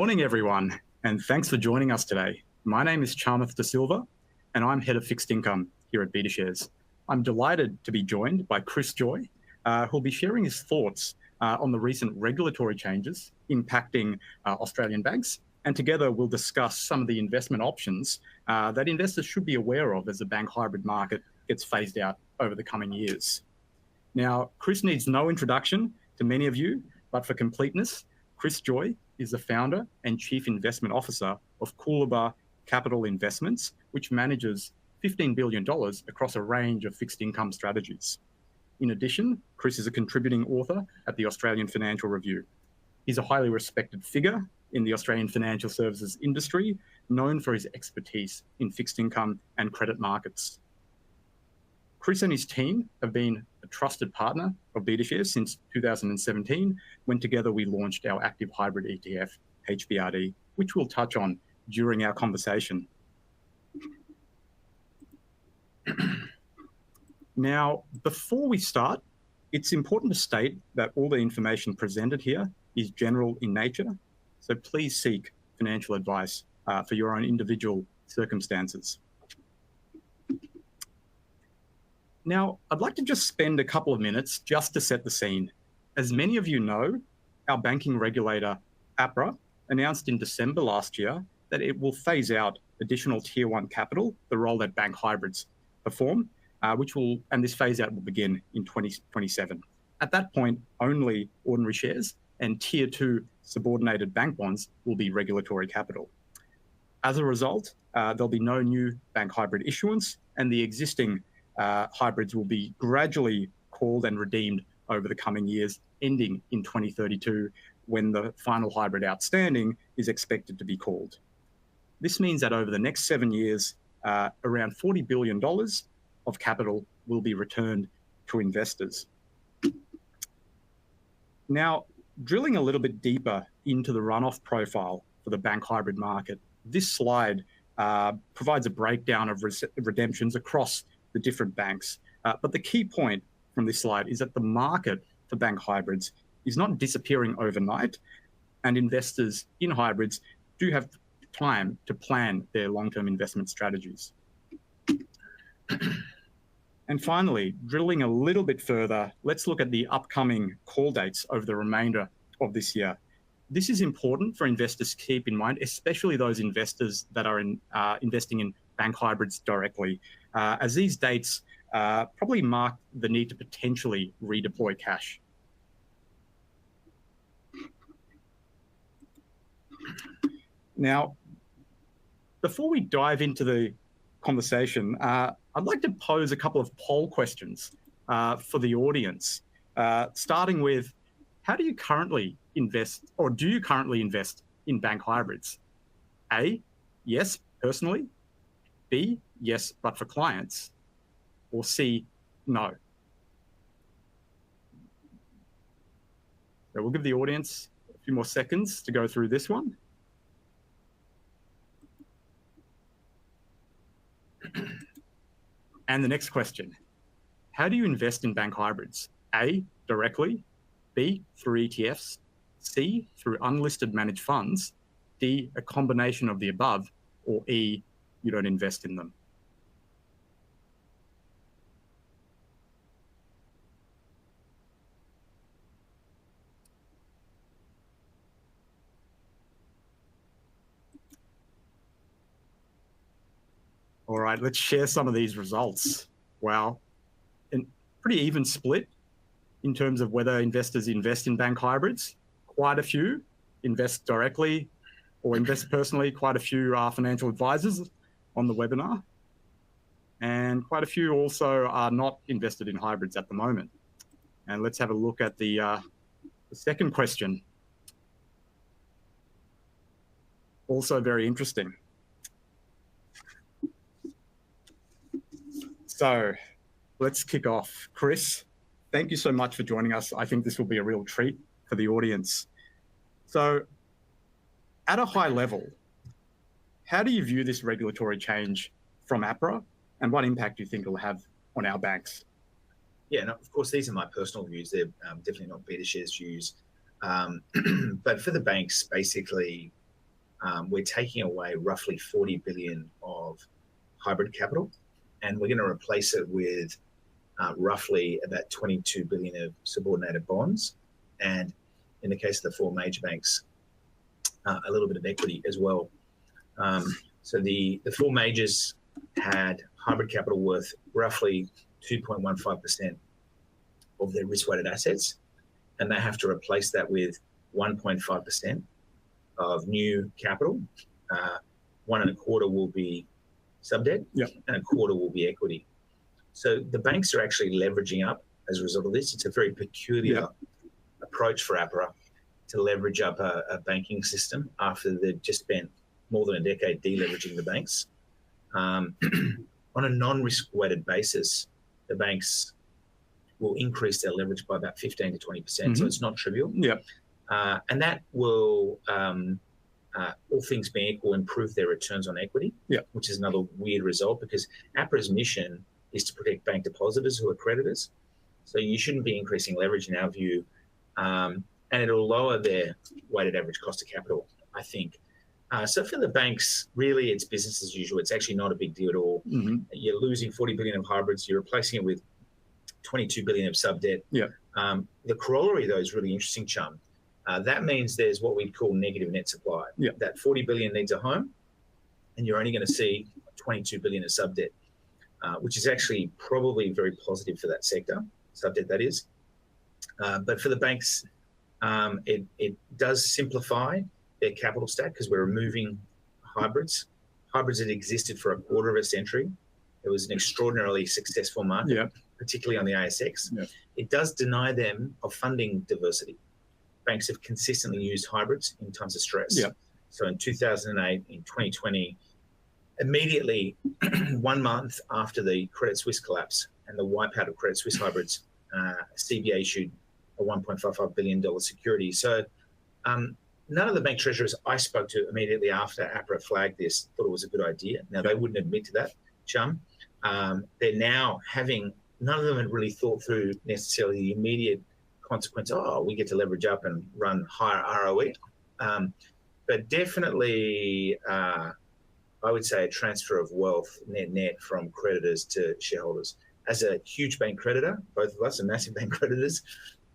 Morning, everyone, and thanks for joining us today. My name is Chamath de Silva, and I'm Head of Fixed Income here at BetaShares. I'm delighted to be joined by Joye, who'll be sharing his thoughts on the recent regulatory changes impacting Australian banks, and together we'll discuss some of the investment options that investors should be aware of as the bank hybrid market gets phased out over the coming years. Now, Chris needs no introduction to many of you, but for completeness, Joye is the founder and chief investment officer of Coolabah Capital Investments, which manages $15 billion across a range of fixed income strategies. In addition, Chris is a contributing author at the Australian Financial Review. He's a highly respected figure in the Australian financial services industry, known for his expertise in fixed income and credit markets. Chris and his team have been a trusted partner of BetaShares since 2017, when together we launched our active hybrid ETF, HBRD, which we'll touch on during our conversation. Now, before we start, it's important to state that all the information presented here is general in nature, so please seek financial advice for your own individual circumstances. Now, I'd like to just spend a couple of minutes just to set the scene. As many of you know, our banking regulator, APRA, announced in December last year that it will phase out additional Tier 1 capital, the role that bank hybrids perform, and this phase out will begin in 2027. At that point, only ordinary shares and Tier 2 subordinated bank bonds will be regulatory capital. As a result, there'll be no new bank hybrid issuance, and the existing hybrids will be gradually called and redeemed over the coming years, ending in 2032, when the final hybrid outstanding is expected to be called. This means that over the next 7 years, around $40 billion of capital will be returned to investors. Now, drilling a little bit deeper into the runoff profile for the bank hybrid market, this slide provides a breakdown of redemptions across the different banks. But the key point from this slide is that the market for bank hybrids is not disappearing overnight, and investors in hybrids do have time to plan their long-term investment strategies. And finally, drilling a little bit further, let's look at the upcoming call dates over the remainder of this year. This is important for investors to keep in mind, especially those investors that are investing in bank hybrids directly, as these dates probably mark the need to potentially redeploy cash. Now, before we dive into the conversation, I'd like to pose a couple of poll questions for the audience, starting with, how do you currently invest, or do you currently invest in bank hybrids? A, yes, personally. B, yes, but for clients. Or C, no. So we'll give the audience a few more seconds to go through this one. And the next question, how do you invest in bank hybrids? A, directly. B, through ETFs. C, through unlisted managed funds. D, a combination of the above. Or E, you don't invest in them. All right, let's share some of these results. Wow, a pretty even split in terms of whether investors invest in bank hybrids. Quite a few invest directly or invest personally. Quite a few are financial advisors on the webinar. And quite a few also are not invested in hybrids at the moment. And let's have a look at the second question. Also very interesting. So let's kick off. Chris, thank you so much for joining us. I think this will be a real treat for the audience. So at a high level, how do you view this regulatory change from APRA, and what impact do you think it will have on our banks? Yeah, no, of course, these are my personal views. They're definitely not BetaShares views. But for the banks, basically, we're taking away roughly 40 billion of hybrid capital, and we're going to replace it with roughly about 22 billion of subordinated bonds, and in the case of the four major banks, a little bit of equity as well. So the four majors had hybrid capital worth roughly 2.15% of their risk-weighted assets, and they have to replace that with 1.5% of new capital. 1.25% will be sub-debt, and a quarter will be equity. So the banks are actually leveraging up as a result of this. It's a very peculiar approach for APRA to leverage up a banking system after they've just spent more than a decade deleveraging the banks. On a non-risk-weighted basis, the banks will increase their leverage by about 15 to 20%, so it's not trivial. And that will, all things being equal, improve their returns on equity, which is another weird result because APRA's mission is to protect bank depositors who are creditors. So you shouldn't be increasing leverage in our view, and it'll lower their weighted average cost of capital, I think. So for the banks, really it's business as usual. It's actually not a big deal at all. You're losing 40 billion of hybrids, you're replacing it with 22 billion of sub-debt. The corollary, though, is really interesting, Chum. That means there's what we'd call negative net supply. That 40 billion needs a home, and you're only going to see 22 billion of sub-debt, which is actually probably very positive for that sector, sub-debt that is. But for the banks, it does simplify their capital stack because we're removing hybrids. Hybrids had existed for a quarter of a century. It was an extraordinarily successful market, particularly on the ASX. It does deny them of funding diversity. Banks have consistently used hybrids in times of stress. So in 2008, in 2020, immediately 1 month after the Credit Suisse collapse and the wipeout of Credit Suisse hybrids, CBA issued a $1.55 billion security. So none of the bank treasurers I spoke to immediately after APRA flagged this thought it was a good idea. Now, they wouldn't admit to that, Chum. They're now having, none of them had really thought through necessarily the immediate consequence, we get to leverage up and run higher ROE. But definitely, I would say a transfer of wealth net from creditors to shareholders. As a huge bank creditor, both of us are massive bank creditors,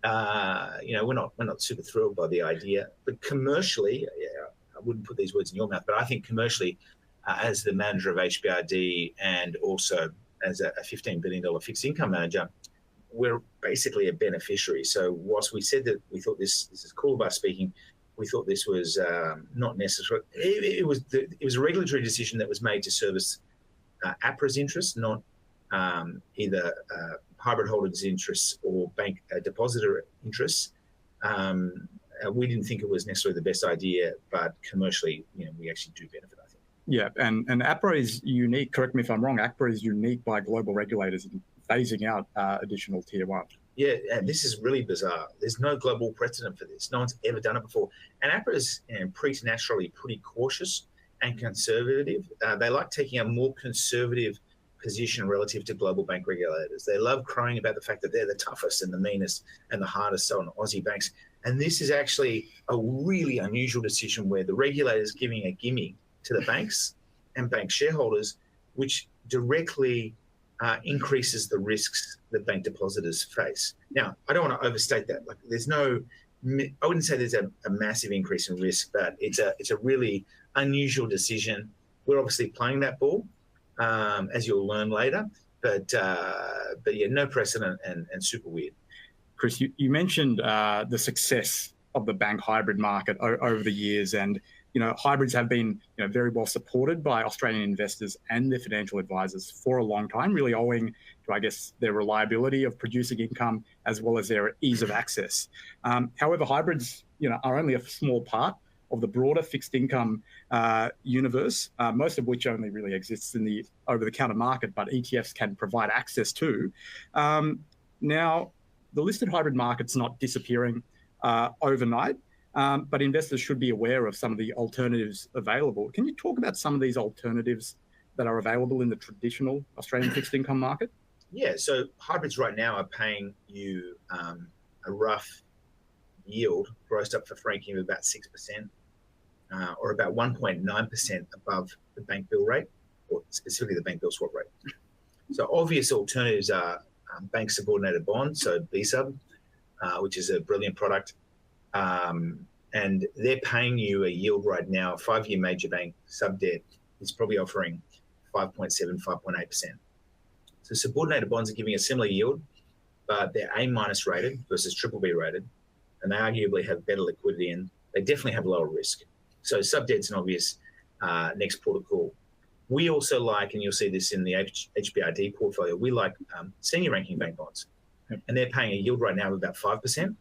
we're not super thrilled by the idea. But commercially, I wouldn't put these words in your mouth, but I think commercially, as the manager of HBRD and also as a $15 billion fixed income manager, we're basically a beneficiary. So whilst we said that we thought this is cool about speaking, we thought this was not necessary. It was a regulatory decision that was made to service APRA's interests, not either hybrid holders' interests or bank depositor interests. We didn't think it was necessarily the best idea, but commercially, we actually do benefit, I think. Yeah, and APRA is unique. Correct me if I'm wrong. APRA is unique by global regulators in phasing out additional tier one. Yeah, and this is really bizarre. There's no global precedent for this. No one's ever done it before. And APRA is preternaturally pretty cautious and conservative. They like taking a more conservative position relative to global bank regulators. They love crowing about the fact that they're the toughest and the meanest and the hardest on Aussie banks. And this is actually a really unusual decision where the regulator's giving a gimme to the banks and bank shareholders, which directly increases the risks that bank depositors face. Now, I don't want to overstate that. Like, I wouldn't say there's a massive increase in risk, but it's a really unusual decision. We're obviously playing that ball, as you'll learn later, but yeah, no precedent and super weird. Chris, you mentioned the success of the bank hybrid market over the years, and hybrids have been very well supported by Australian investors and their financial advisors for a long time, really owing to, I guess, their reliability of producing income as well as their ease of access. However, hybrids are only a small part of the broader fixed income universe, most of which only really exists in the over-the-counter market, but ETFs can provide access to. Now, the listed hybrid market's not disappearing overnight, but investors should be aware of some of the alternatives available. Can you talk about some of these alternatives that are available in the traditional Australian fixed income market? Yeah, so hybrids right now are paying you a rough yield, grossed up for franking, of about 6%. or about 1.9% above the bank bill rate, or specifically the bank bill swap rate. So obvious alternatives are bank subordinated bonds, so B-sub, which is a brilliant product. And they're paying you a yield right now. A 5-year major bank sub debt is probably offering 5.7, 5.8%. So subordinated bonds are giving a similar yield, but they're A- rated versus triple B rated, and they arguably have better liquidity and they definitely have lower risk. So sub debt's an obvious next port of call. We also like, and you'll see this in the HBRD portfolio, we like senior ranking bank bonds, and they're paying a yield right now of about 5%.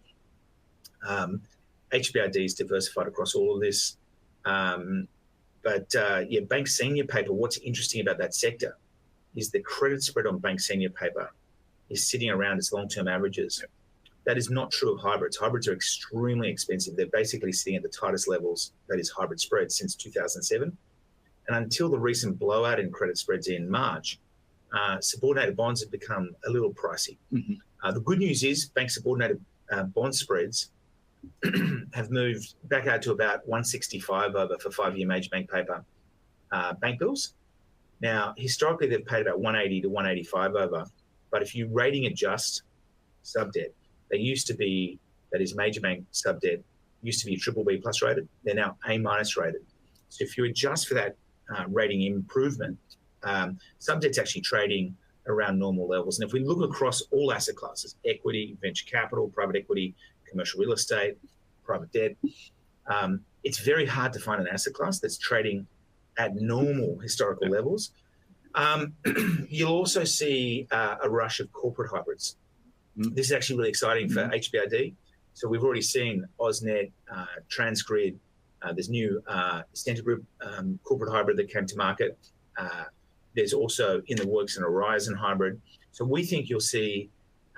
HBRD is diversified across all of this. But bank senior paper, what's interesting about that sector is the credit spread on bank senior paper is sitting around its long-term averages. That is not true of hybrids. Hybrids are extremely expensive. They're basically sitting at the tightest levels, that is hybrid spreads, since 2007. And until the recent blowout in credit spreads in March, subordinated bonds have become a little pricey. The good news is bank subordinated bond spreads have moved back out to about 165 over for 5-year major bank paper bank bills. Now, historically, they've paid about 180 to 185 over, but if you rating adjust sub debt, they used to be, that is major bank sub debt, used to be triple B plus rated. They're now A- rated. So if you adjust for that rating improvement, sub debt's actually trading around normal levels. And if we look across all asset classes, equity, venture capital, private equity, commercial real estate, private debt, it's very hard to find an asset class that's trading at normal historical levels. You'll also see a rush of corporate hybrids. This is actually really exciting for HBRD. So we've already seen AusNet, Transgrid, there's new Centre Group corporate hybrid that came to market. There's also in the works an Horizon hybrid. So we think you'll see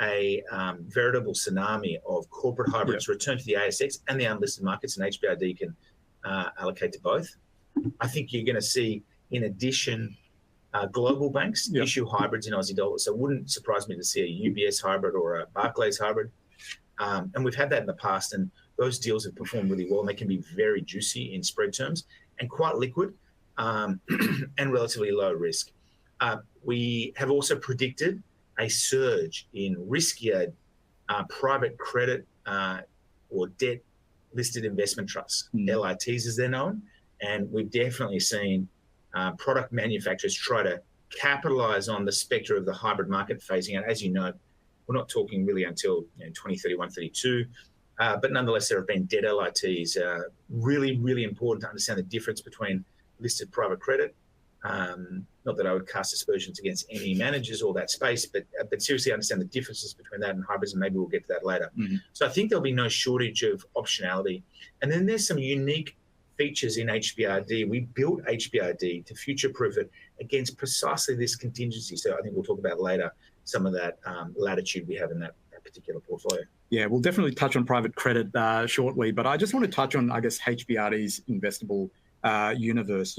a veritable tsunami of corporate hybrids return to the ASX and the unlisted markets, and HBRD can allocate to both. I think you're going to see, in addition, global banks issue hybrids in Aussie dollars. So it wouldn't surprise me to see a UBS hybrid or a Barclays hybrid. And we've had that in the past, and those deals have performed really well, and they can be very juicy in spread terms and quite liquid and relatively low risk. We have also predicted a surge in riskier private credit or debt listed investment trusts, LITs as they're known. And we've definitely seen product manufacturers try to capitalize on the spectre of the hybrid market phasing out. As you know, we're not talking really until 2031, 32. But nonetheless, there have been debt LITs. Really, really important to understand the difference between listed private credit. Not that I would cast aspersions against any managers or that space, but seriously understand the differences between that and hybrids, and maybe we'll get to that later. So I think there'll be no shortage of optionality. And then there's some unique features in HBRD. We built HBRD to future-proof it against precisely this contingency. So I think we'll talk about later some of that latitude we have in that particular portfolio. Yeah, we'll definitely touch on private credit shortly, but I just want to touch on, I guess, HBRD's investable universe.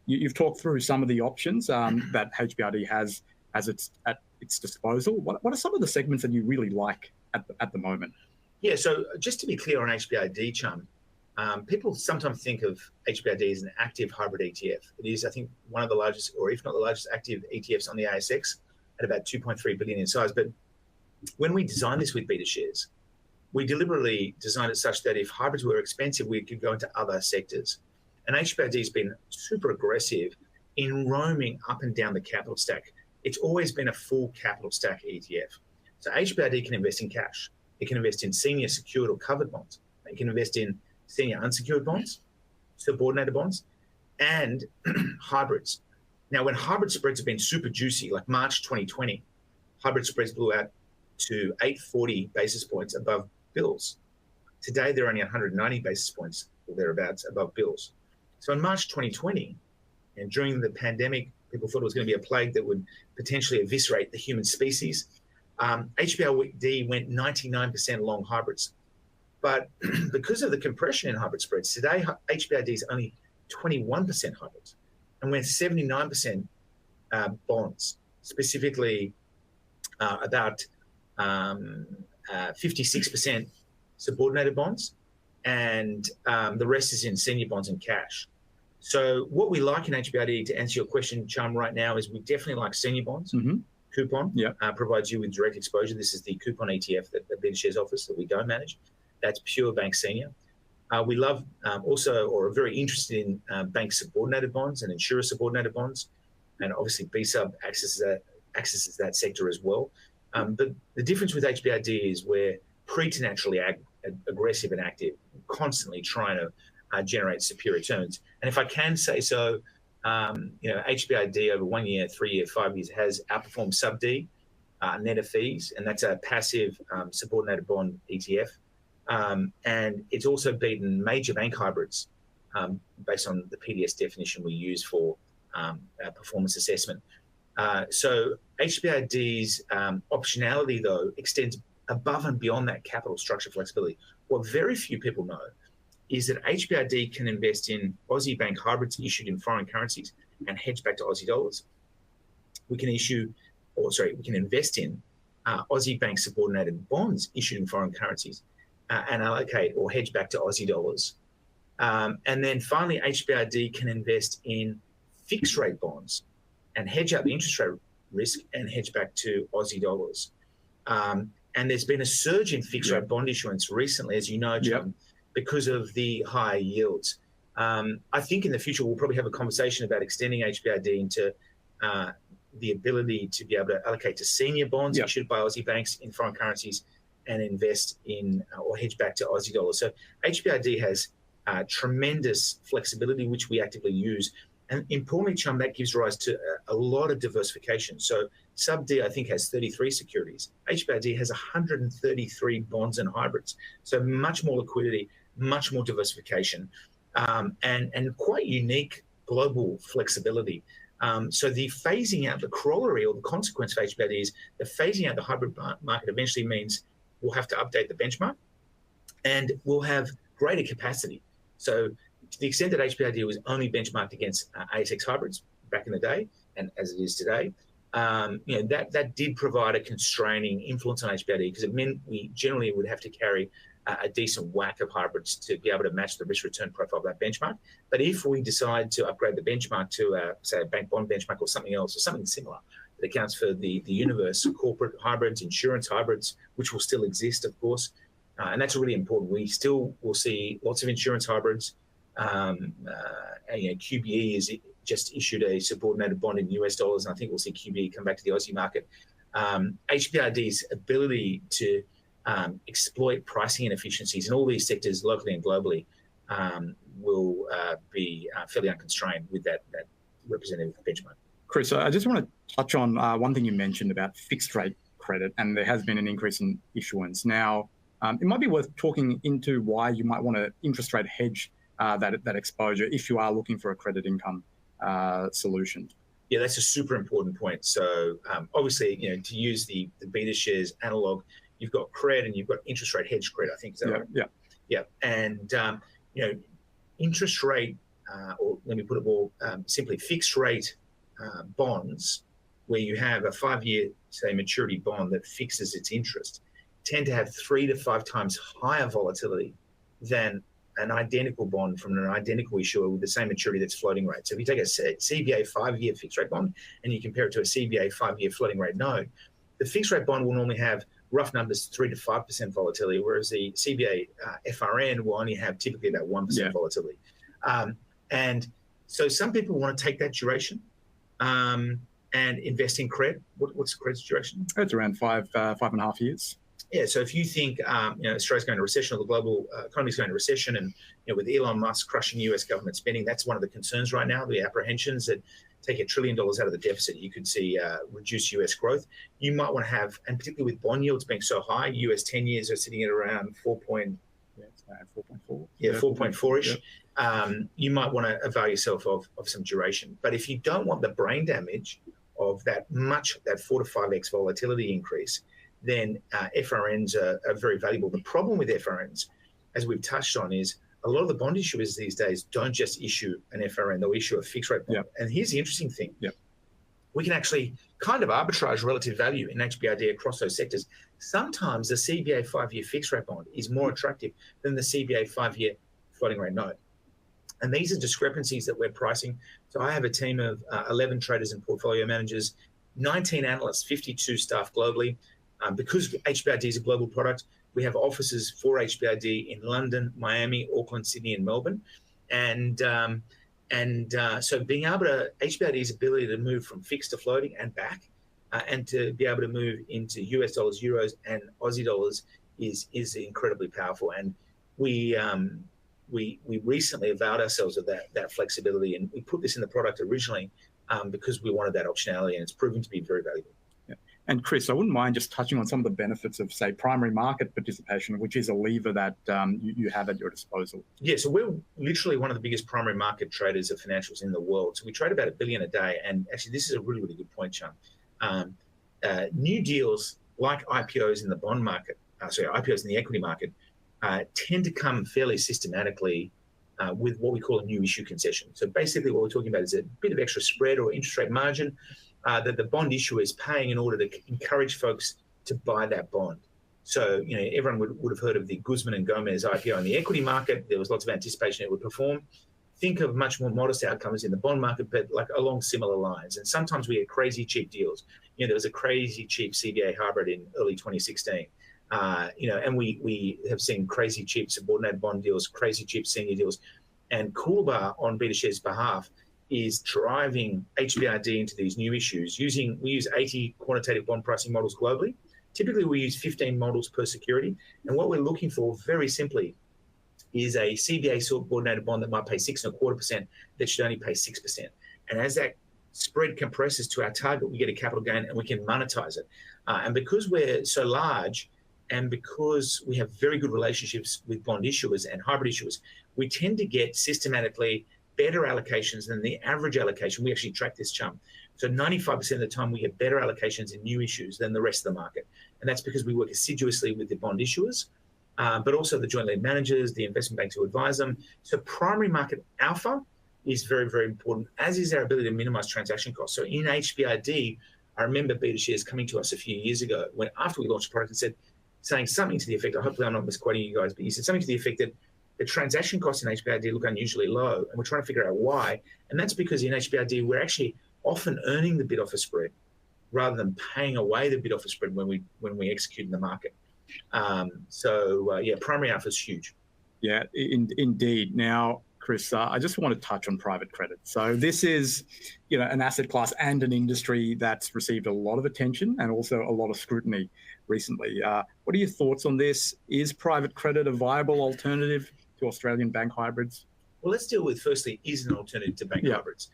You've talked through some of the options that HBRD has at its disposal. What are some of the segments that you really like at the moment? Yeah, so just to be clear on HBRD, Chum, people sometimes think of HBRD as an active hybrid ETF. It is, I think, one of the largest, or if not the largest, active ETFs on the ASX at about 2.3 billion in size. But when we designed this with beta shares, we deliberately designed it such that if hybrids were expensive, we could go into other sectors. And HBRD has been super aggressive in roaming up and down the capital stack. It's always been a full capital stack ETF. So HBRD can invest in cash. It can invest in senior secured or covered bonds. It can invest in senior unsecured bonds, subordinated bonds, and hybrids. Now, when hybrid spreads have been super juicy, like March 2020, hybrid spreads blew out to 840 basis points above bills. Today, they're only 190 basis points or thereabouts above bills. So in March 2020, and during the pandemic, people thought it was going to be a plague that would potentially eviscerate the human species. HBRD went 99% long hybrids. But because of the compression in hybrid spreads, today HBRD is only 21% hybrids and went 79% bonds, specifically about 56% subordinated bonds and the rest is in senior bonds and cash. So what we like in HBRD, to answer your question, Chum, right now, is we definitely like senior bonds. Coupon provides you with direct exposure. This is the coupon ETF that BetaShares offers that we don't manage. That's pure bank senior. We love also, or are very interested in bank subordinated bonds and insurer subordinated bonds. And obviously BSUB accesses that sector as well. But the difference with HBRD is we're preternaturally aggressive and active, constantly trying to generate superior returns. And if I can say so, HBRD over 1 year, 3 year, 5 years has outperformed sub-D net of fees, and that's a passive subordinated bond ETF. And it's also beaten major bank hybrids based on the PDS definition we use for our performance assessment. So HBRD's optionality, though, extends above and beyond that capital structure flexibility. What very few people know is that HBRD can invest in Aussie bank hybrids issued in foreign currencies and hedge back to Aussie dollars. We can invest in Aussie bank subordinated bonds issued in foreign currencies and allocate or hedge back to Aussie dollars. And then finally, HBRD can invest in fixed rate bonds and hedge out the interest rate risk and hedge back to Aussie dollars. And there's been a surge in fixed rate bond issuance recently, as you know, John, because of the higher yields. I think in the future, we'll probably have a conversation about extending HBRD into the ability to be able to allocate to senior bonds issued by Aussie banks in foreign currencies and invest in or hedge back to Aussie dollars. So HBRD has tremendous flexibility, which we actively use. And importantly, Chum, that gives rise to a lot of diversification. So sub-D, I think, has 33 securities. HBRD has 133 bonds and hybrids. So much more liquidity, much more diversification, and quite unique global flexibility. So the phasing out, the corollary or the consequence of HBRD is the phasing out the hybrid market eventually means we'll have to update the benchmark and we'll have greater capacity. So to the extent that HBRD was only benchmarked against ASX hybrids back in the day, and as it is today, that did provide a constraining influence on HBRD because it meant we generally would have to carry a decent whack of hybrids to be able to match the risk-return profile of that benchmark. But if we decide to upgrade the benchmark to, say, a bank bond benchmark or something else, or something similar that accounts for the universe, corporate hybrids, insurance hybrids, which will still exist, of course, and that's really important. We still will see lots of insurance hybrids. QBE is just issued a subordinated bond in US dollars, and I think we'll see QBE come back to the Aussie market. HBRD's ability to exploit pricing inefficiencies in all these sectors, locally and globally, will be fairly unconstrained with that representative benchmark. Chris, I just want to touch on one thing you mentioned about fixed rate credit, and there has been an increase in issuance. Now, it might be worth talking into why you might want to interest rate hedge that exposure if you are looking for a credit income solution. Yeah, that's a super important point. So obviously, to use the BetaShares analog, you've got cred and you've got interest rate hedge cred, I think. Is that right? Yeah. And, interest rate, or let me put it more simply, fixed rate bonds, where you have a 5-year, say, maturity bond that fixes its interest, tend to have 3 to 5 times higher volatility than an identical bond from an identical issuer with the same maturity that's floating rate. So if you take a CBA 5-year fixed rate bond and you compare it to a CBA 5-year floating rate note, the fixed rate bond will normally have rough numbers 3 to 5% volatility, whereas the CBA FRN will only have typically about 1% volatility. And so some people want to take that duration and invest in cred. What's the cred's duration? It's around 5.5 years. Yeah, so if you think Australia's going to recession or the global economy is going to recession, and with Elon Musk crushing US government spending, that's one of the concerns right now, the apprehensions that take $1 trillion out of the deficit, you could see reduced US growth. You might want to have, and particularly with bond yields being so high, US 10 years are sitting at around 4.4. Yeah, 4.4-ish. You might want to avail yourself of some duration. But if you don't want the brain damage of that 4 to 5x volatility increase, then FRNs are very valuable. The problem with FRNs, as we've touched on, is a lot of the bond issuers these days don't just issue an FRN, they'll issue a fixed rate bond. And here's the interesting thing. We can actually kind of arbitrage relative value in HBRD across those sectors. sometimes the CBA 5-year fixed rate bond is more attractive than the CBA 5-year floating rate note. And these are discrepancies that we're pricing. So I have a team of 11 traders and portfolio managers, 19 analysts, 52 staff globally. Because HBRD is a global product, we have offices for HBRD in London, Miami, Auckland, Sydney, and Melbourne. And so being able to, HBRD's ability to move from fixed to floating and back, and to be able to move into US dollars, euros, and Aussie dollars is incredibly powerful. And we recently avowed ourselves of that flexibility, and we put this in the product originally because we wanted that optionality, and it's proven to be very valuable. Yeah. And Chris, I wouldn't mind just touching on some of the benefits of, say, primary market participation, which is a lever that you have at your disposal. Yeah, so we're literally one of the biggest primary market traders of financials in the world. So we trade about $1 billion a day, and actually this is a really, really good point, Chum. New deals like IPOs in the bond market, IPOs in the equity market, tend to come fairly systematically with what we call a new issue concession. So basically what we're talking about is a bit of extra spread or interest rate margin that the bond issuer is paying in order to encourage folks to buy that bond. So, everyone would have heard of the Guzman and Gomez IPO in the equity market. There was lots of anticipation it would perform. Think of much more modest outcomes in the bond market, but like along similar lines. And sometimes we get crazy cheap deals. There was a crazy cheap CBA hybrid in early 2016. And we have seen crazy cheap subordinated bond deals, crazy cheap senior deals. And Coolbar on BetaShares' behalf is driving HBRD into these new issues. We use 80 quantitative bond pricing models globally. Typically, we use 15 models per security. And what we're looking for, very simply, is a CBA subordinated bond that might pay 6.25% that should only pay 6%. And as that spread compresses to our target, we get a capital gain and we can monetize it. And because we're so large, and because we have very good relationships with bond issuers and hybrid issuers, we tend to get systematically better allocations than the average allocation. We actually track this, Chum. So 95% of the time we get better allocations in new issues than the rest of the market. And that's because we work assiduously with the bond issuers, but also the joint lead managers, the investment banks who advise them. So primary market alpha is very, very important, as is our ability to minimize transaction costs. So in HBRD, I remember BetaShares coming to us a few years ago when after we launched the product and saying something to the effect, hopefully I'm not misquoting you guys, but he said something to the effect that the transaction costs in HBRD look unusually low, and we're trying to figure out why. And that's because in HBRD, we're actually often earning the bid offer spread rather than paying away the bid offer spread when we execute in the market. Primary alpha is huge. Yeah, indeed. Now, Chris, I just want to touch on private credit. So this is, an asset class and an industry that's received a lot of attention and also a lot of scrutiny recently. What are your thoughts on this? Is private credit a viable alternative to Australian bank hybrids? Well, let's deal with firstly, is an alternative to bank hybrids?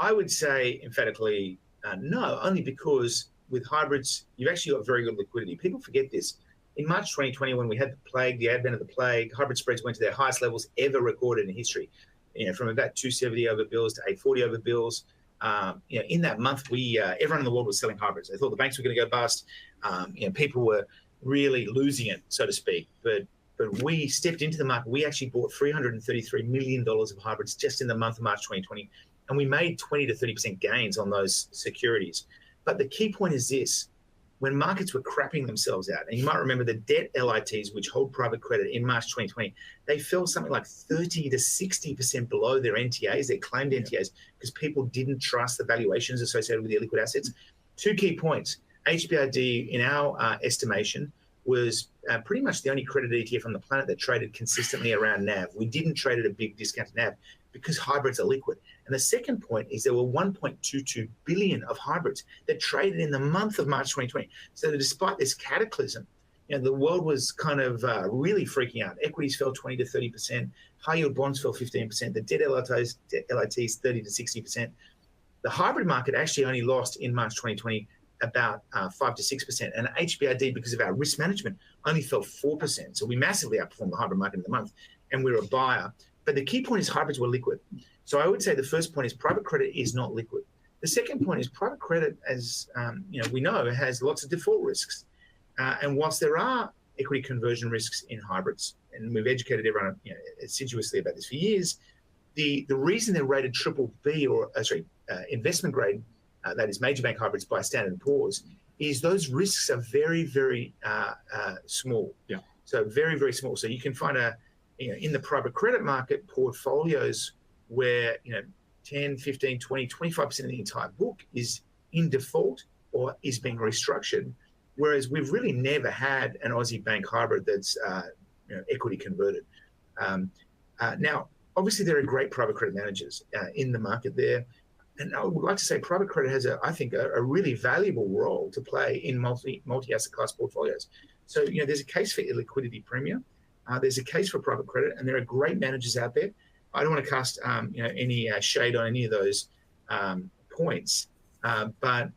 I would say emphatically no, only because with hybrids, you've actually got very good liquidity. People forget this. In March 2020, when we had the advent of the plague, hybrid spreads went to their highest levels ever recorded in history. From about 270 over bills to 840 over bills. In that month, everyone in the world was selling hybrids. They thought the banks were going to go bust. People were really losing it, so to speak. But we stepped into the market. We actually bought $333 million of hybrids just in the month of March 2020, and we made 20 to 30% gains on those securities. But the key point is this. When markets were crapping themselves out, and you might remember the debt LITs, which hold private credit in March 2020, they fell something like 30 to 60% below their NTAs, their claimed NTAs, because people didn't trust the valuations associated with the illiquid assets. Two key points. HBRD, in our estimation, was pretty much the only credit ETF on the planet that traded consistently around NAV. We didn't trade at a big discount to NAV because hybrids are liquid. And the second point is there were 1.22 billion of hybrids that traded in the month of March 2020. So that despite this cataclysm, the world was kind of really freaking out. Equities fell 20 to 30%. High yield bonds fell 15%. The debt LITs 30 to 60%. The hybrid market actually only lost in March 2020 about 5 to 6%. And HBRD, because of our risk management, only fell 4%. So we massively outperformed the hybrid market in the month, and we're a buyer. But the key point is hybrids were liquid. So I would say the first point is private credit is not liquid. The second point is private credit, as we know, has lots of default risks. And whilst there are equity conversion risks in hybrids, and we've educated everyone assiduously about this for years, the reason they're rated triple B or investment grade, that is major bank hybrids by Standard & Poor's, is those risks are very, very small. Yeah. So very, very small. So you can find in the private credit market portfolios where 10, 15, 20, 25% of the entire book is in default or is being restructured, whereas we've really never had an Aussie bank hybrid that's equity converted. Now, obviously, there are great private credit managers in the market there. And I would like to say private credit has, I think, a really valuable role to play in multi-asset class portfolios. So, there's a case for illiquidity premium. There's a case for private credit, and there are great managers out there. I don't want to cast, any shade on any of those points, but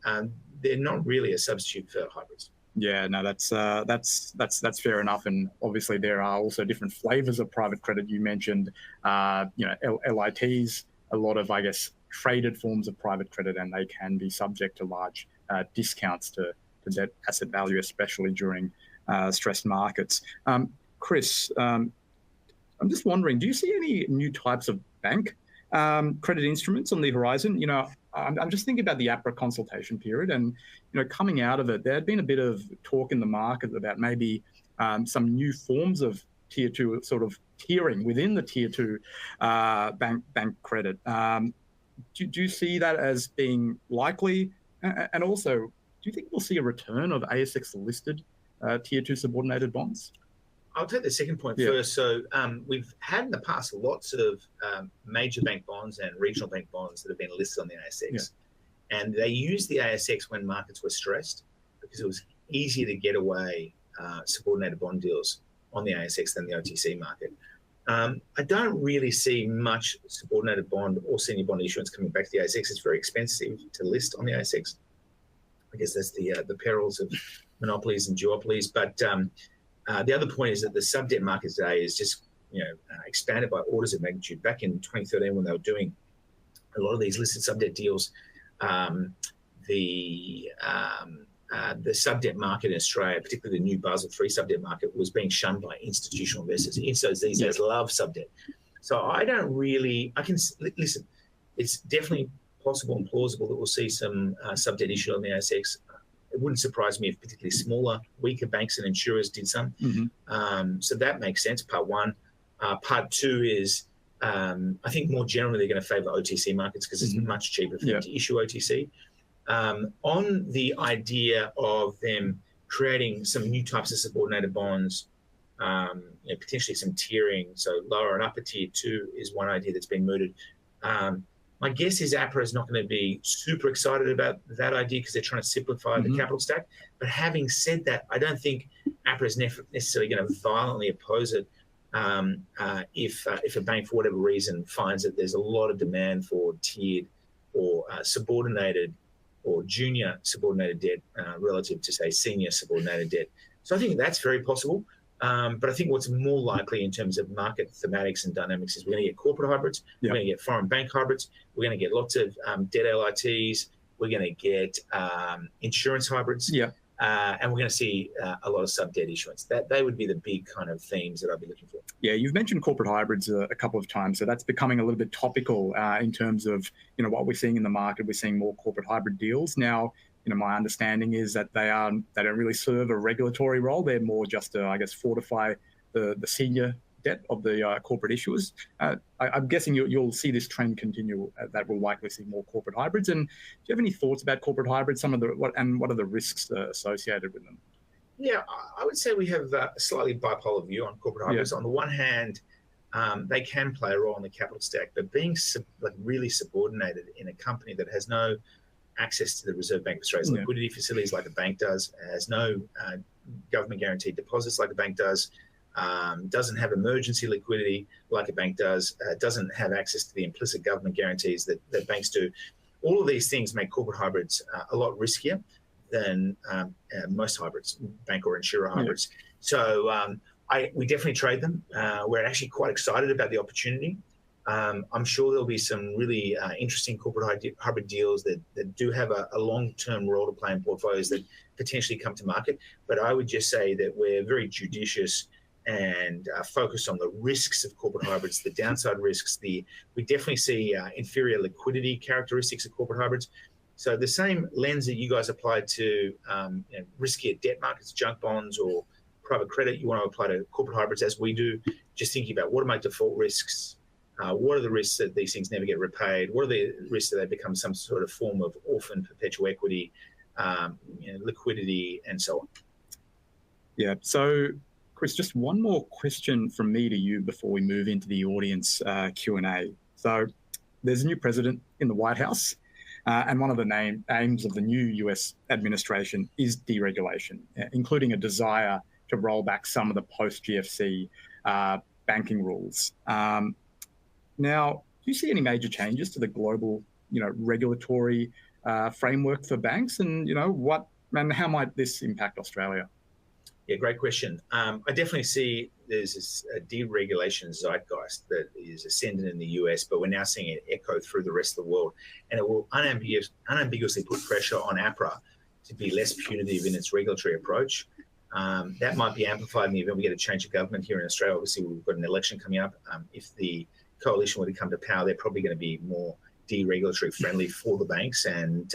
they're not really a substitute for hybrids. Yeah, no, that's fair enough. And obviously, there are also different flavors of private credit. You mentioned, LITs, a lot of, I guess, traded forms of private credit, and they can be subject to large discounts to net asset value, especially during stressed markets. Chris, I'm just wondering, do you see any new types of bank credit instruments on the horizon? I'm just thinking about the APRA consultation period, and coming out of it, there had been a bit of talk in the market about maybe some new forms of tier two sort of tiering within the tier two bank credit. Do you see that as being likely? And also, do you think we'll see a return of ASX listed tier two subordinated bonds? I'll take the second point first. So we've had in the past lots of major bank bonds and regional bank bonds that have been listed on the ASX. Yeah. And they used the ASX when markets were stressed because it was easier to get away subordinated bond deals on the ASX than the OTC market. I don't really see much subordinated bond or senior bond issuance coming back to the ASX. It's very expensive to list on the ASX. I guess that's the perils of monopolies and duopolies. But the other point is that the sub-debt market today is just expanded by orders of magnitude. Back in 2013, when they were doing a lot of these listed sub-debt deals, the sub-debt market in Australia, particularly the new Basel III sub-debt market, was being shunned by institutional investors. Instos these days love sub-debt. So I don't really, listen, it's definitely possible and plausible that we'll see some sub-debt issue on the ASX. It wouldn't surprise me if particularly smaller, weaker banks and insurers did some. Mm-hmm. So that makes sense, part one. Part two is, I think more generally they're going to favour OTC markets because it's much cheaper for them to issue OTC. On the idea of them creating some new types of subordinated bonds, potentially some tiering, so lower and upper tier two is one idea that's been mooted. My guess is APRA is not going to be super excited about that idea because they're trying to simplify the capital stack. But having said that, I don't think APRA is necessarily going to violently oppose it if a bank, for whatever reason, finds that there's a lot of demand for tiered or subordinated or junior subordinated debt relative to, say, senior subordinated debt. So I think that's very possible. But I think what's more likely in terms of market thematics and dynamics is we're going to get corporate hybrids, we're going to get foreign bank hybrids, we're going to get lots of debt LITs, we're going to get insurance hybrids, and we're going to see a lot of sub-debt issuance. They would be the big kind of themes that I'd be looking for. Yeah, you've mentioned corporate hybrids a couple of times, so that's becoming a little bit topical in terms of what we're seeing in the market. We're seeing more corporate hybrid deals now. My understanding is that they don't really serve a regulatory role. They're more just to, I guess, fortify the senior debt of the corporate issuers. I'm guessing you'll see this trend continue. That we'll likely see more corporate hybrids. And do you have any thoughts about corporate hybrids? What are the risks associated with them? Yeah, I would say we have a slightly bipolar view on corporate hybrids. On the one hand, they can play a role in the capital stack, but being really subordinated in a company that has no access to the Reserve Bank of Australia's liquidity facilities like a bank does, has no government guaranteed deposits like a bank does, doesn't have emergency liquidity like a bank does, doesn't have access to the implicit government guarantees that banks do. All of these things make corporate hybrids a lot riskier than most hybrids, bank or insurer hybrids. So we definitely trade them. We're actually quite excited about the opportunity. I'm sure there'll be some really interesting corporate hybrid deals that do have a long-term role to play in portfolios that potentially come to market. But I would just say that we're very judicious and focused on the risks of corporate hybrids, the downside risks. We definitely see inferior liquidity characteristics of corporate hybrids. So the same lens that you guys apply to riskier debt markets, junk bonds or private credit, you want to apply to corporate hybrids as we do, just thinking about what are my default risks, what are the risks that these things never get repaid, what are the risks that they become some sort of form of orphan perpetual equity, liquidity, and so on. Yeah, so Chris, just one more question from me to you before we move into the audience Q&A. So there's a new president in the White House, and one of the aims of the new US administration is deregulation, including a desire to roll back some of the post-GFC banking rules. Now, do you see any major changes to the global, regulatory framework for banks, and how might this impact Australia? Yeah, great question. I definitely see there's this deregulation zeitgeist that is ascendant in the US, but we're now seeing it echo through the rest of the world, and it will unambiguously put pressure on APRA to be less punitive in its regulatory approach. That might be amplified in the event we get a change of government here in Australia. Obviously, we've got an election coming up. If the coalition were to come to power, they're probably going to be more deregulatory friendly for the banks and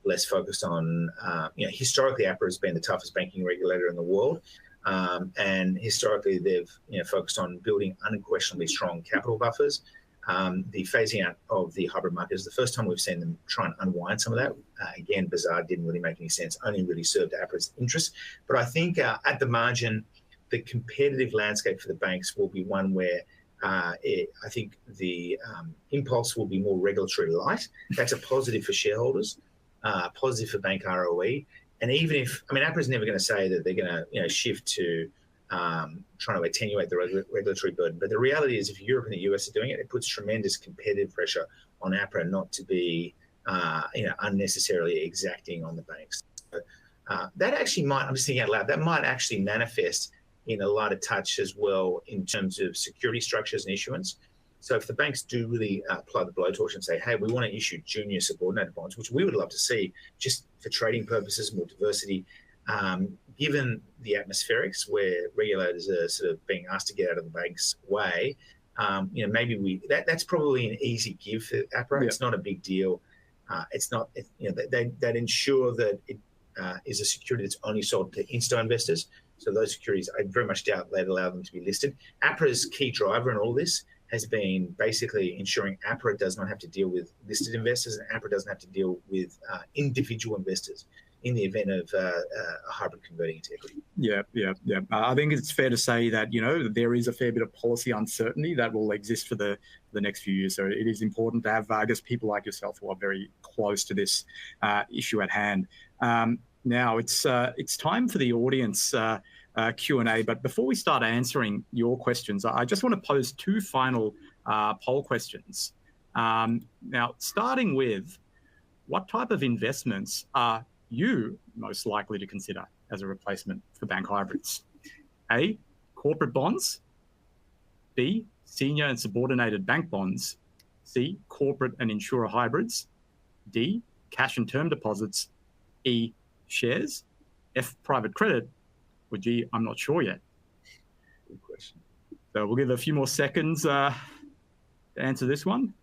less focused on, historically APRA has been the toughest banking regulator in the world. And historically they've focused on building unquestionably strong capital buffers. The phasing out of the hybrid market is the first time we've seen them try and unwind some of that. Again, bizarre, didn't really make any sense, only really served APRA's interests. But I think at the margin, the competitive landscape for the banks will be one where I think the impulse will be more regulatory light. That's a positive for shareholders, positive for bank ROE. And even if, APRA's never going to say that they're going to shift to trying to attenuate the regulatory burden. But the reality is, if Europe and the US are doing it, it puts tremendous competitive pressure on APRA not to be unnecessarily exacting on the banks. So, that actually might, I'm just thinking out loud, that might actually manifest in a lighter touch as well in terms of security structures and issuance. So if the banks do really apply the blowtorch and say, hey, we want to issue junior subordinated bonds, which we would love to see just for trading purposes, more diversity, given the atmospherics where regulators are sort of being asked to get out of the bank's way, maybe that's probably an easy give for APRA. Yeah. It's not a big deal. It's not, they'd ensure that it is a security that's only sold to insto investors. So those securities, I very much doubt they'd allow them to be listed. APRA's key driver in all this has been basically ensuring APRA does not have to deal with listed investors and APRA doesn't have to deal with individual investors in the event of a hybrid converting into equity. Yeah. I think it's fair to say that, there is a fair bit of policy uncertainty that will exist for the next few years. So it is important to have, I guess, people like yourself who are very close to this issue at hand. Now it's time for the audience Q&A, but before we start answering your questions, I just want to pose two final poll questions. Now, starting with, what type of investments are you most likely to consider as a replacement for bank hybrids? A, corporate bonds. B, senior and subordinated bank bonds. C, corporate and insurer hybrids. D, cash and term deposits. E, shares. F, private credit. Or G, I'm not sure yet. Good question. So we'll give a few more seconds to answer this one.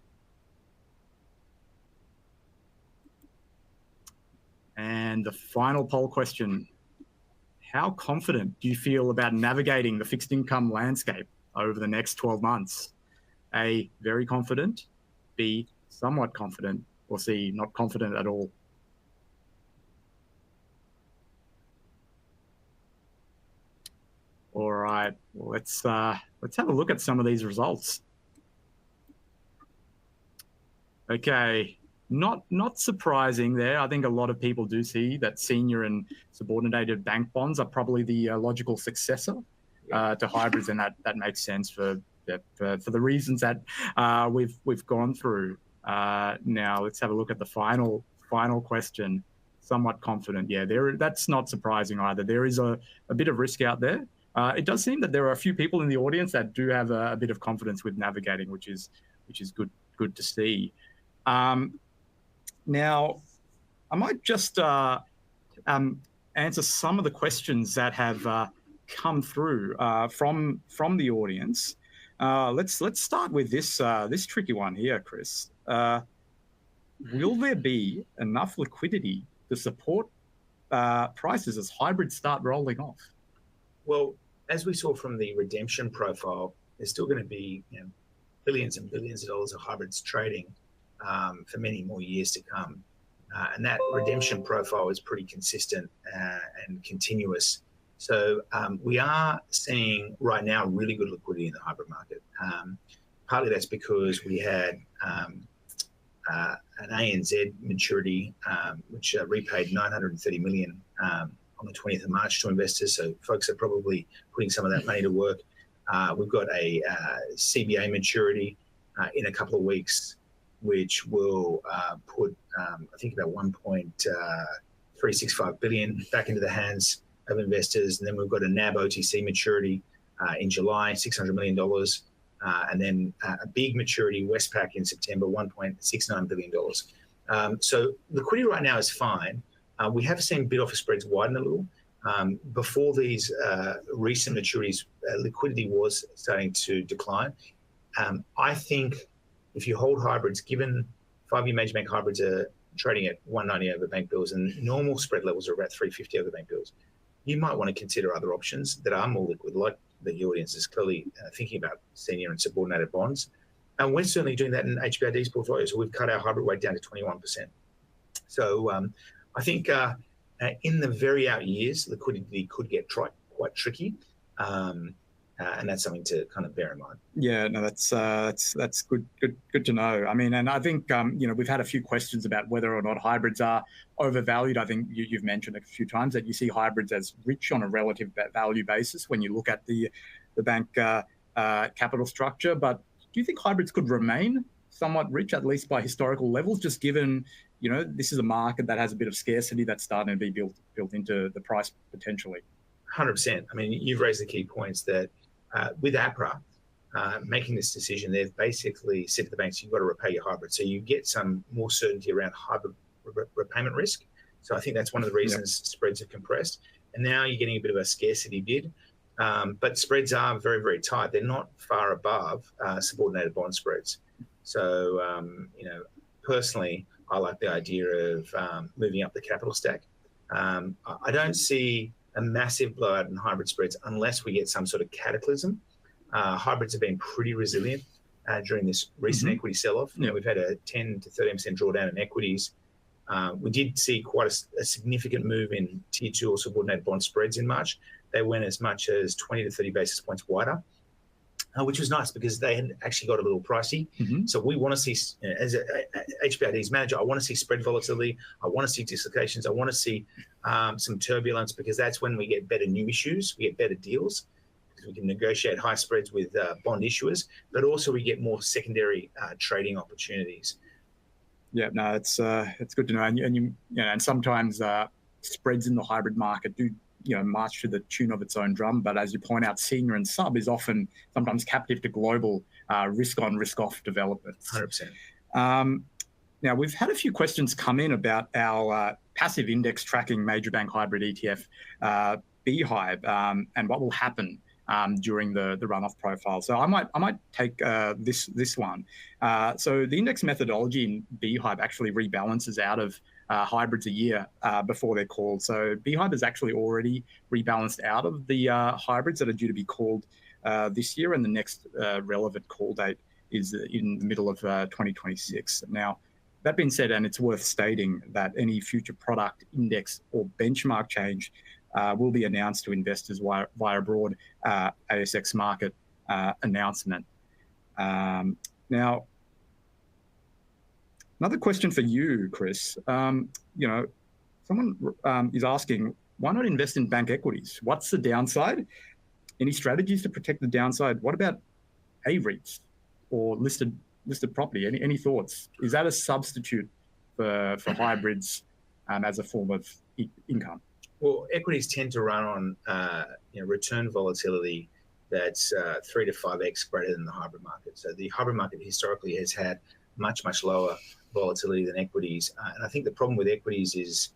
And the final poll question, how confident do you feel about navigating the fixed income landscape over the next 12 months? A, very confident. B, somewhat confident. Or C, not confident at all. All right, well, let's have a look at some of these results. Okay, not surprising there. I think a lot of people do see that senior and subordinated bank bonds are probably the logical successor to hybrids, and that makes sense for the reasons that we've gone through. Now let's have a look at the final question. Somewhat confident, yeah. That's not surprising either. There is a bit of risk out there. It does seem that there are a few people in the audience that do have a bit of confidence with navigating, which is good to see. Now, I might just answer some of the questions that have come through from the audience. Let's start with this tricky one here, Chris. will there be enough liquidity to support prices as hybrids start rolling off? Well, as we saw from the redemption profile, there's still going to be billions and billions of dollars of hybrids trading for many more years to come. And that redemption profile is pretty consistent and continuous. So we are seeing right now really good liquidity in the hybrid market. Partly that's because we had an ANZ maturity which repaid 930 million on the 20th of March to investors. So folks are probably putting some of that money to work. We've got a CBA maturity in a couple of weeks, which will put, I think, about 1.365 billion back into the hands of investors. And then we've got a NAB OTC maturity in July, $600 million. And then a big maturity, Westpac, in September, $1.69 billion. So liquidity right now is fine. We have seen bid-offer spreads widen a little. Before these recent maturities, liquidity was starting to decline. I think if you hold hybrids, given 5-year major bank hybrids are trading at 190 over bank bills and normal spread levels are about 350 over bank bills, you might want to consider other options that are more liquid, like the audience is clearly thinking about senior and subordinated bonds. And we're certainly doing that in HBRD's portfolio. So we've cut our hybrid weight down to 21%. So I think in the very out years, liquidity could get quite tricky. And that's something to kind of bear in mind. Yeah, no, that's good to know. I mean, and I think we've had a few questions about whether or not hybrids are overvalued. I think you've mentioned a few times that you see hybrids as rich on a relative value basis when you look at the bank capital structure. But do you think hybrids could remain somewhat rich, at least by historical levels, just given this is a market that has a bit of scarcity that's starting to be built into the price potentially? 100%. I mean, you've raised the key points that with APRA making this decision, they've basically said to the banks, you've got to repay your hybrid. So you get some more certainty around hybrid repayment risk. So I think that's one of the reasons spreads have compressed. And now you're getting a bit of a scarcity bid. But spreads are very, very tight. They're not far above subordinated bond spreads. So, personally, I like the idea of moving up the capital stack. I don't see a massive blowout in hybrid spreads unless we get some sort of cataclysm. Hybrids have been pretty resilient during this recent equity sell-off. We've had a 10 to 13% drawdown in equities. We did see quite a significant move in Tier 2 or subordinated bond spreads in March. They went as much as 20 to 30 basis points wider, which was nice because they had actually got a little pricey. So we want to see, as HBRD's manager, I want to see spread volatility. I want to see dislocations. I want to see some turbulence, because that's when we get better new issues. We get better deals because we can negotiate high spreads with bond issuers, but also we get more secondary trading opportunities. Yeah, no, it's good to know. And sometimes spreads in the hybrid market do march to the tune of its own drum. But as you point out, senior and sub is sometimes captive to global risk on, risk off developments. 100%. Now, we've had a few questions come in about our passive index tracking major bank hybrid ETF, BHYB, and what will happen during the runoff profile. So I might take this one. So the index methodology in BHYB actually rebalances out of hybrids a year before they're called. So BHYB has actually already rebalanced out of the hybrids that are due to be called this year, and the next relevant call date is in the middle of 2026. Now, that being said, and it's worth stating that any future product, index, or benchmark change will be announced to investors via a broad ASX market announcement. Now, another question for you, Chris. Someone is asking, why not invest in bank equities? What's the downside? Any strategies to protect the downside? What about AREITs or listed property? Any thoughts? Is that a substitute for hybrids as a form of income? Well, equities tend to run on return volatility that's 3 to 5x greater than the hybrid market. So the hybrid market historically has had much, much lower volatility than equities. And I think the problem with equities is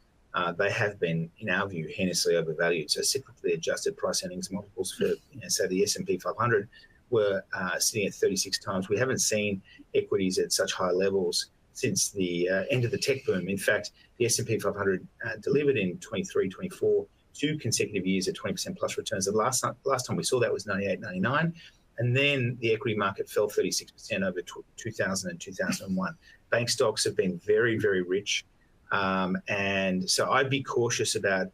they have been, in our view, heinously overvalued. So cyclically adjusted price earnings multiples for, say, the S&P 500 were sitting at 36 times. We haven't seen equities at such high levels since the end of the tech boom. In fact, the S&P 500 delivered in 23, 24, 2 consecutive years at 20% plus returns. The last time we saw that was 98, 99. And then the equity market fell 36% over 2000 and 2001. Bank stocks have been very, very rich. And so I'd be cautious about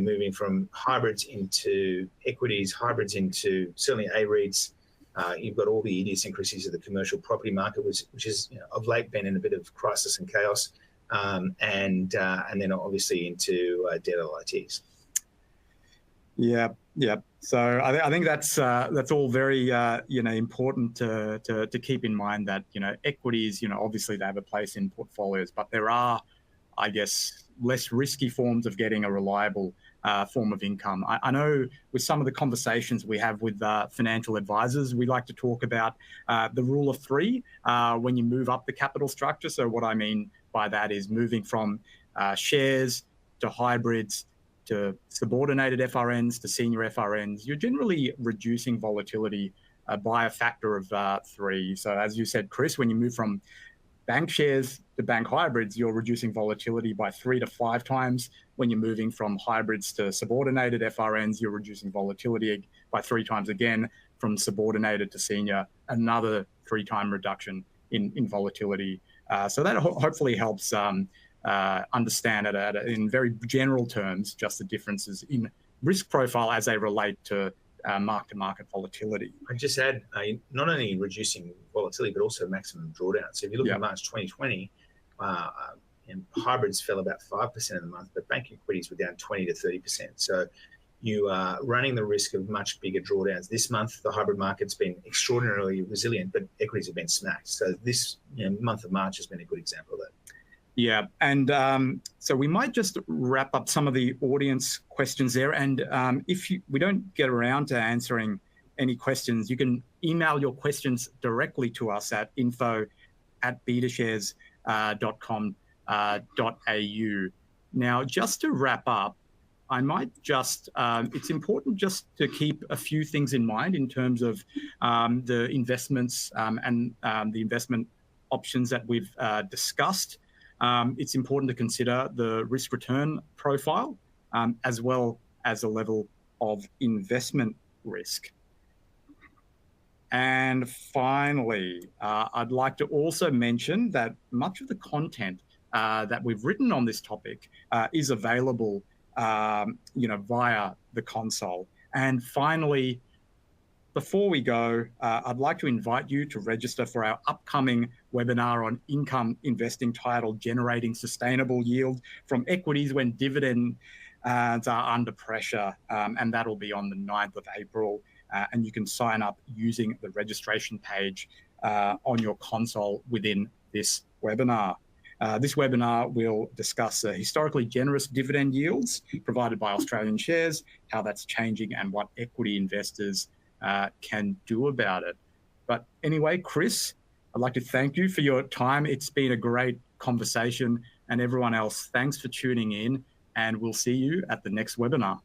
moving from hybrids into equities, hybrids into certainly A-REITs. You've got all the idiosyncrasies of the commercial property market, which is of late been in a bit of crisis and chaos, and then obviously into debt LITs. Yeah. So I think that's all very important to keep in mind that equities obviously they have a place in portfolios, but there are, I guess, less risky forms of getting a reliable form of income. I know with some of the conversations we have with financial advisors, we like to talk about the rule of 3 when you move up the capital structure. So what I mean by that is moving from shares to hybrids to subordinated FRNs to senior FRNs. You're generally reducing volatility by a factor of 3. So as you said, Chris, when you move from bank shares to bank hybrids, you're reducing volatility by 3 to 5 times. When you're moving from hybrids to subordinated FRNs, you're reducing volatility by 3 times again. From subordinated to senior, another 3-time reduction in volatility. So that hopefully helps understand in very general terms just the differences in risk profile as they relate to mark-to-market volatility. I just add not only reducing volatility, but also maximum drawdown. So if you look at March 2020, hybrids fell about 5% in the month, but bank equities were down 20 to 30%. So you are running the risk of much bigger drawdowns. This month, the hybrid market's been extraordinarily resilient, but equities have been smacked. So this month of March has been a good example of that. Yeah, and so we might just wrap up some of the audience questions there. And if we don't get around to answering any questions, you can email your questions directly to us at info@beatashares.com.au. Now, just to wrap up, I might just, it's important just to keep a few things in mind in terms of the investments and the investment options that we've discussed. It's important to consider the risk return profile as well as the level of investment risk. And finally, I'd like to also mention that much of the content that we've written on this topic is available via the console. And finally, before we go, I'd like to invite you to register for our upcoming webinar on income investing titled Generating Sustainable Yield from Equities When Dividends Are Under Pressure. And that'll be on the 9th of April. And you can sign up using the registration page on your console within this webinar. This webinar will discuss historically generous dividend yields provided by Australian shares, how that's changing and what equity investors can do about it. But anyway, Chris, I'd like to thank you for your time. It's been a great conversation, and everyone else, thanks for tuning in, and we'll see you at the next webinar.